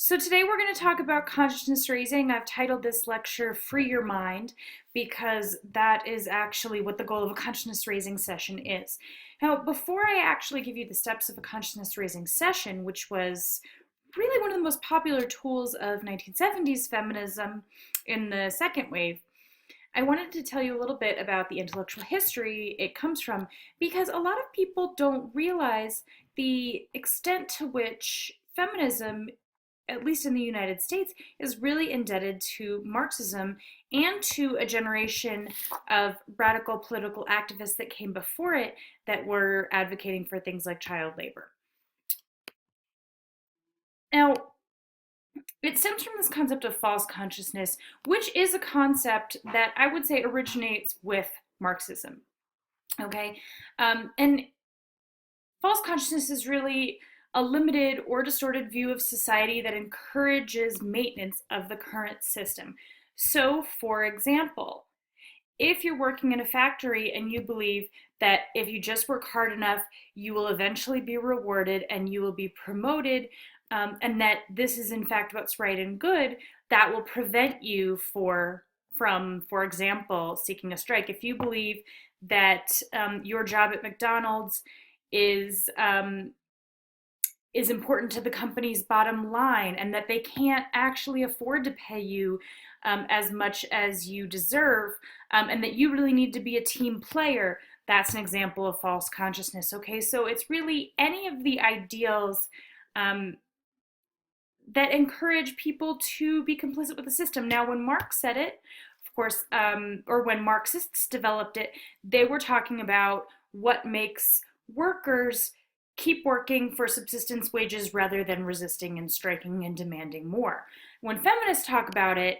So today we're going to talk about consciousness raising. I've titled this lecture Free Your Mind because that is actually what the goal of a consciousness raising session is. Now, before I actually give you the steps of a consciousness raising session, which was really one of the most popular tools of 1970s feminism in the second wave, I wanted to tell you a little bit about the intellectual history it comes from because a lot of people don't realize the extent to which feminism, at least in the United States, is really indebted to Marxism and to a generation of radical political activists that came before it that were advocating for things like child labor. Now, it stems from this concept of false consciousness, which is a concept that I would say originates with Marxism. Okay, and false consciousness is really a limited or distorted view of society that encourages maintenance of the current system. So, for example, if you're working in a factory and you believe that if you just work hard enough, you will eventually be rewarded and you will be promoted, and that this is in fact what's right and good, that will prevent you from, for example, seeking a strike. If you believe that your job at McDonald's is is important to the company's bottom line and that they can't actually afford to pay you as much as you deserve, and that you really need to be a team player, that's an example of false consciousness. Okay, so it's really any of the ideals um, that encourage people to be complicit with the system. Now, when Marx said it, of course, or when Marxists developed it, they were talking about what makes workers keep working for subsistence wages rather than resisting and striking and demanding more. When feminists talk about it,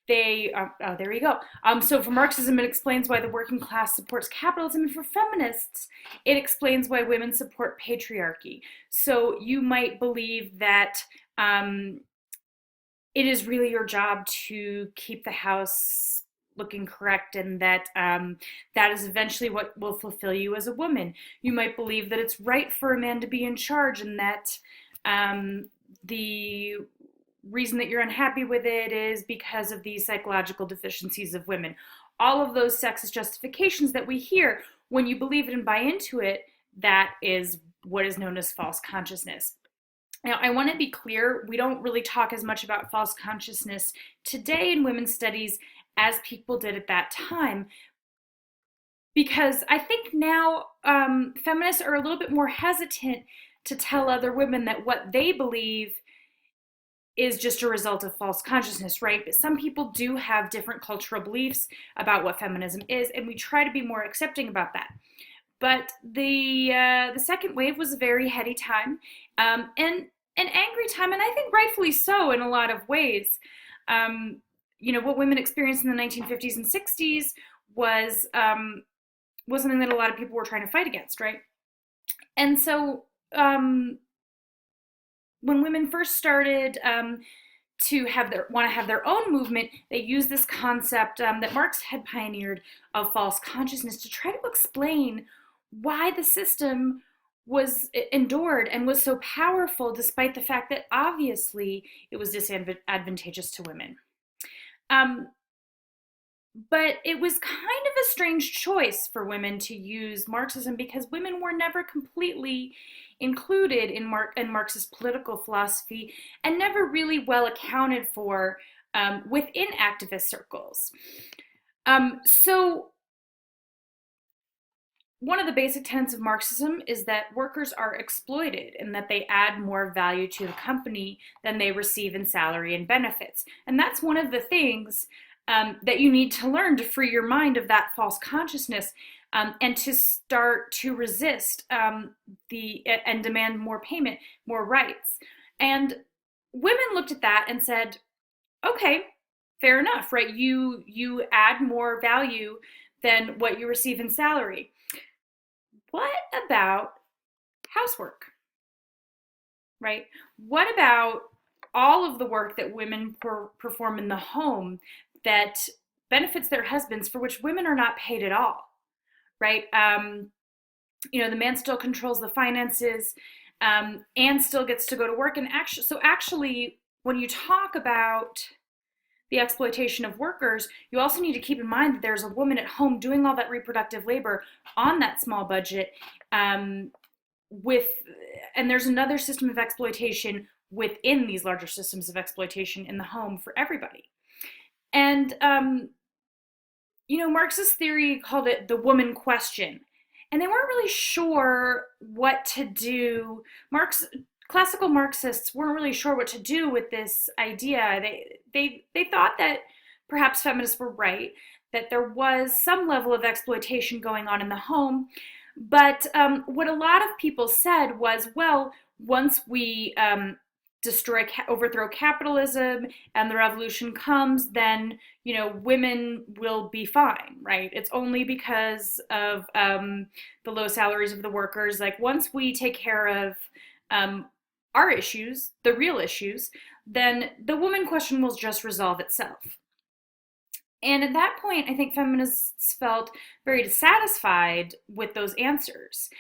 they oh, there you go. So for Marxism, it explains why the working class supports capitalism, and for feminists, it explains why women support patriarchy. So you might believe that um, it is really your job to keep the house looking correct, and that that is eventually what will fulfill you as a woman. You might believe that it's right for a man to be in charge, and that the reason that you're unhappy with it is because of the psychological deficiencies of women. All of those sexist justifications that we hear, when you believe it and buy into it, that is what is known as false consciousness. Now, I want to be clear, we don't really talk as much about false consciousness today in women's studies as people did at that time, because I think now feminists are a little bit more hesitant to tell other women that what they believe is just a result of false consciousness, right? But some people do have different cultural beliefs about what feminism is, and we try to be more accepting about that. But the second wave was a very heady time, and an angry time, and I think rightfully so in a lot of ways. Um, you know, what women experienced in the 1950s and 60s was was something that a lot of people were trying to fight against, right? And so when women first started to have their own movement, they used this concept that Marx had pioneered of false consciousness to try to explain why the system was endured and was so powerful, despite the fact that obviously it was disadvantageous to women. Um, but it was kind of a strange choice for women to use Marxism because women were never completely included in Marxist political philosophy and never really well accounted for within activist circles. So one of the basic tenets of Marxism is that workers are exploited and that they add more value to the company than they receive in salary and benefits. And that's one of the things that you need to learn to free your mind of that false consciousness, and to start to resist and demand more payment, more rights. And women looked at that and said, okay, fair enough, right? You add more value than what you receive in salary. What about housework, right? What about all of the work that women perform in the home that benefits their husbands, for which women are not paid at all, right? You know, the man still controls the finances, and still gets to go to work. And actually, when you talk about the exploitation of workers, you also need to keep in mind that there's a woman at home doing all that reproductive labor on that small budget, um, with, and there's another system of exploitation within these larger systems of exploitation in the home for everybody. And Marxist theory called it the woman question, and they weren't really sure what to do. Classical Marxists weren't really sure what to do with this idea. They thought that perhaps feminists were right, that there was some level of exploitation going on in the home, but what a lot of people said was, well, once we overthrow capitalism and the revolution comes, then women will be fine, right? It's only because of the low salaries of the workers. Like, once we take care of our issues, the real issues, then the woman question will just resolve itself. And at that point, I think feminists felt very dissatisfied with those answers,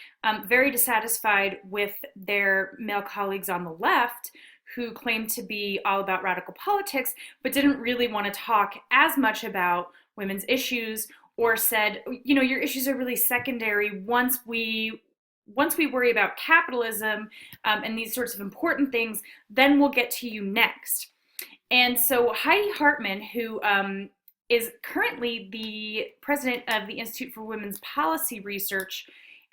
very dissatisfied with their male colleagues on the left who claimed to be all about radical politics, but didn't really want to talk as much about women's issues, or said, your issues are really secondary. Once we worry about capitalism and these sorts of important things, then we'll get to you next. And so Heidi Hartman, who is currently the president of the Institute for Women's Policy Research,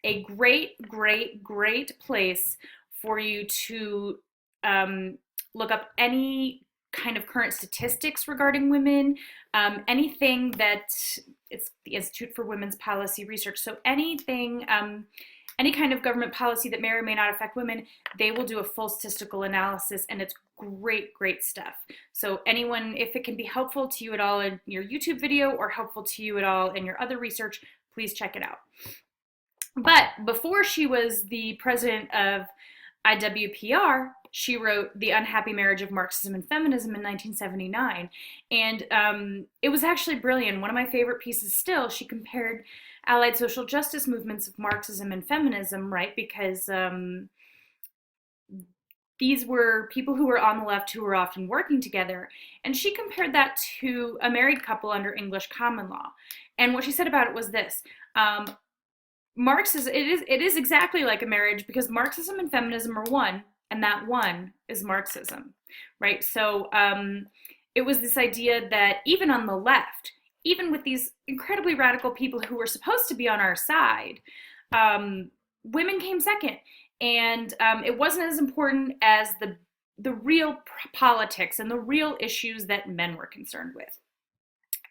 a great, great, great place for you to look up any kind of current statistics regarding women, anything that it's the Institute for Women's Policy Research. So anything, any kind of government policy that may or may not affect women, they will do a full statistical analysis, and it's great, great stuff. So anyone, if it can be helpful to you at all in your YouTube video or helpful to you at all in your other research, please check it out. But before she was the president of IWPR, she wrote The Unhappy Marriage of Marxism and Feminism in 1979. And it was actually brilliant. One of my favorite pieces still. She compared allied social justice movements of Marxism and feminism, right? Because these were people who were on the left who were often working together. And she compared that to a married couple under English common law. And what she said about it was this. Marxism, it is exactly like a marriage, because Marxism and feminism are one, and that one is Marxism, right? So it was this idea that even on the left, even with these incredibly radical people who were supposed to be on our side, women came second. And it wasn't as important as the real politics and the real issues that men were concerned with.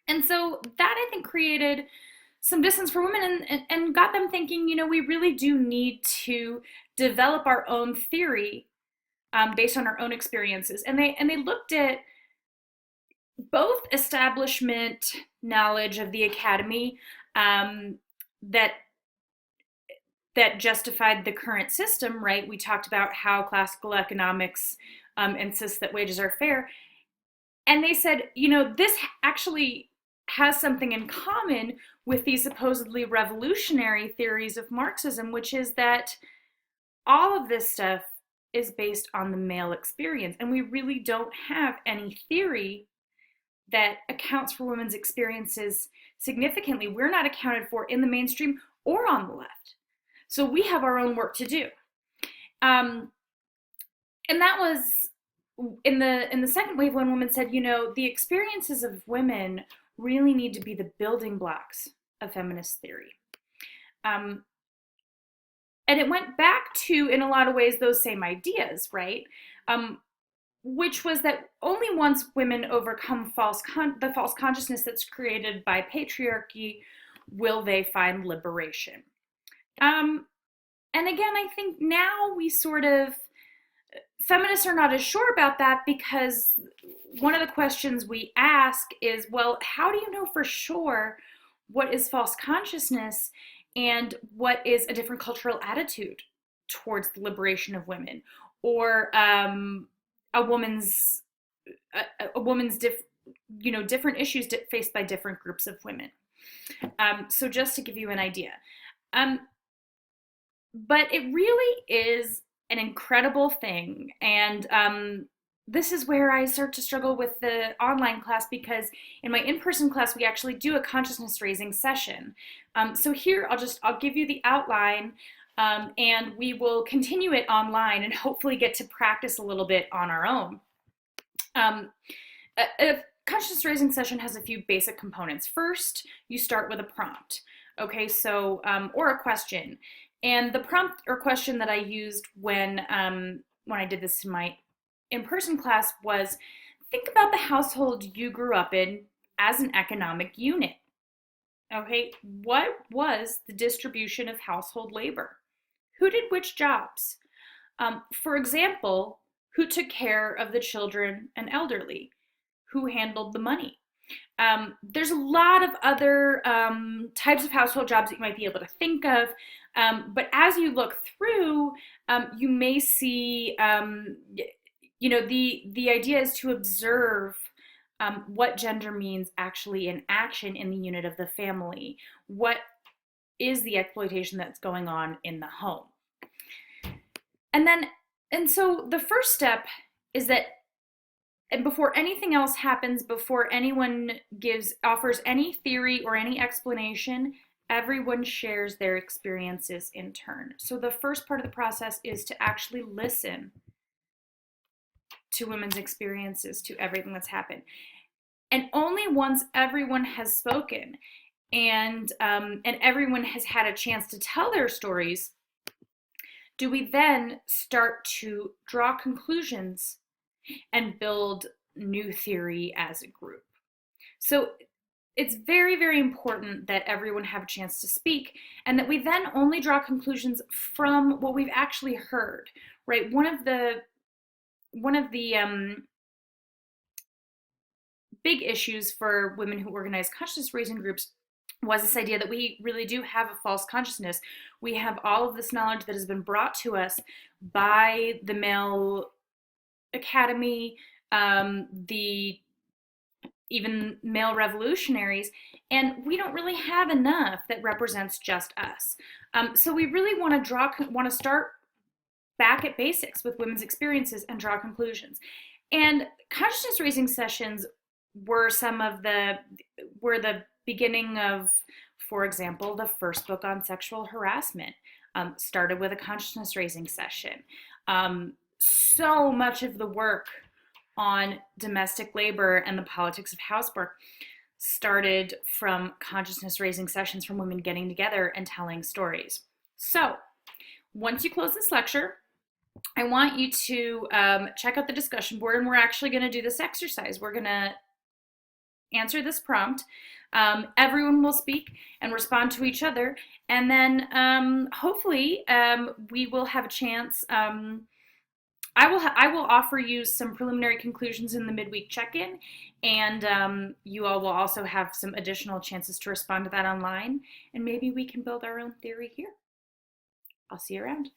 And so that, I think, created some distance for women and got them thinking, we really do need to develop our own theory based on our own experiences. And they looked at both establishment knowledge of the academy that justified the current system, right? We talked about how classical economics insists that wages are fair. And they said, this actually has something in common with these supposedly revolutionary theories of Marxism, which is that all of this stuff is based on the male experience. And we really don't have any theory that accounts for women's experiences significantly. We're not accounted for in the mainstream or on the left. So we have our own work to do. And that was in the second wave, when women said, the experiences of women really need to be the building blocks of feminist theory. And it went back to, in a lot of ways, those same ideas, right? Which was that only once women overcome the false consciousness that's created by patriarchy will they find liberation. And again, I think now feminists are not as sure about that, because one of the questions we ask is, well, how do you know for sure what is false consciousness and what is a different cultural attitude towards the liberation of women, or a woman's different issues faced by different groups of women. So just to give you an idea. But it really is an incredible thing. And this is where I start to struggle with the online class, because in my in-person class we actually do a consciousness raising session. So here I'll give you the outline, and we will continue it online and hopefully get to practice a little bit on our own. A consciousness raising session has a few basic components. First, you start with a prompt. Okay, so or a question, and the prompt or question that I used when I did this in my in-person class was, think about the household you grew up in as an economic unit. Okay, what was the distribution of household labor? Who did which jobs? For example, who took care of the children and elderly? Who handled the money? There's a lot of other types of household jobs that you might be able to think of, but as you look through, you may see, the idea is to observe what gender means actually in action in the unit of the family. What is the exploitation that's going on in the home? And so the first step is that, and before anything else happens, before anyone offers any theory or any explanation, everyone shares their experiences in turn. So the first part of the process is to actually listen to women's experiences, to everything that's happened. And only once everyone has spoken and everyone has had a chance to tell their stories, do we then start to draw conclusions and build new theory as a group. So it's very, very important that everyone have a chance to speak, and that we then only draw conclusions from what we've actually heard, right? One of the big issues for women who organize consciousness raising groups was this idea that we really do have a false consciousness. We have all of this knowledge that has been brought to us by the male academy, even male revolutionaries, and we don't really have enough that represents just us. So we really want to start back at basics with women's experiences and draw conclusions. And consciousness raising sessions were the beginning of, for example, the first book on sexual harassment started with a consciousness raising session. So much of the work on domestic labor and the politics of housework started from consciousness raising sessions, from women getting together and telling stories. So once you close this lecture, I want you to check out the discussion board, and we're actually going to do this exercise. We're going to answer this prompt. Everyone will speak and respond to each other, and then hopefully we will have a chance. I will offer you some preliminary conclusions in the midweek check-in, and you all will also have some additional chances to respond to that online, and maybe we can build our own theory here. I'll see you around.